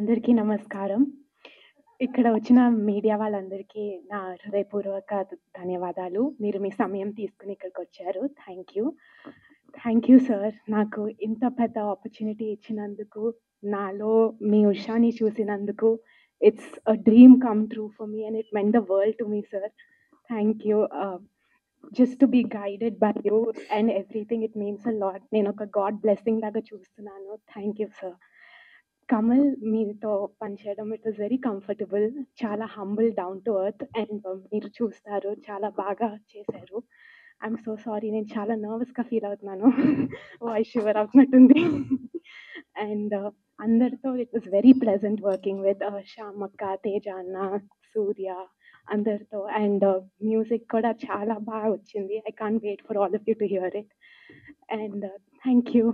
అందరికీ నమస్కారం. ఇక్కడ వచ్చిన మీడియా వాళ్ళందరికీ నా హృదయపూర్వక ధన్యవాదాలు. మీరు మీ సమయం తీసుకొని ఇక్కడికొచ్చారు. Thank you. Thank you sir. నాకు ఇంత పెద్ద ఆపర్చునిటీ ఇచ్చినందుకు, నాలో మీ ఉషాని చూసినందుకు. It's a dream come true for me and it meant the world to me sir. Thank you. Just to be guided by you and everything it means a lot. నేనొక God blessing లాగా చూస్తున్నాను. Thank you sir. Kamal మీతో పనిచేయడం it was very comfortable. చాలా humble, down to earth and మీరు చూస్తారు చాలా బాగా చేశారు. ఐయామ్ సో సారీ, నేను చాలా నర్వస్‌గా ఫీల్ అవుతున్నాను. వాయిస్ షివర్ అవుతున్నట్టుంది. అండ్ అందరితో it was very pleasant working with శ్యామక్క, తేజ అన్న, సూర్య అందరితో. అండ్ మ్యూజిక్ కూడా చాలా బాగా వచ్చింది. I can't wait for all of you to hear it. And thank you.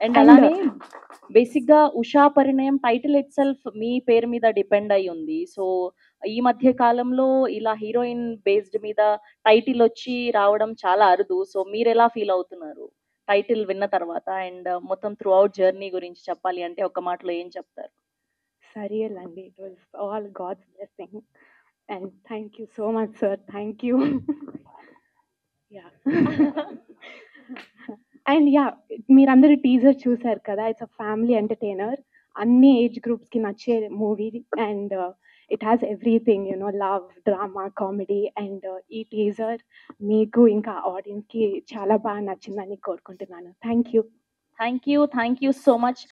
And అలానే బేసిక్గా Usha Parinayam title itself మీ పేరు మీద డిపెండ్ అయి ఉంది. సో ఈ మధ్య కాలంలో ఇలా హీరోయిన్ బేస్డ్ మీద టైటిల్ వచ్చి రావడం చాలా అరుదు. సో మీరు ఎలా ఫీల్ అవుతున్నారు టైటిల్ విన్న తర్వాత? అండ్ మొత్తం త్రూ అవుట్ జర్నీ గురించి చెప్పాలి అంటే ఒక మాటలో ఏం చెప్తారు? సరియల్ అండి. It was all God's blessing. And thank you so much sir. Thank you. Yeah! And yeah! మీరందరూ టీజర్ చూసారు కదా! It's a family entertainer. అన్ని ఏజ్ గ్రూప్స్‌కి నచ్చే movie. And it has everything love, drama, comedy. And ఈ teaser మీకు ఇంకా ఆడియన్స్‌కి చాలా బాగా నచ్చిందని కోరుకుంటున్నాను. Thank you. Thank you so much.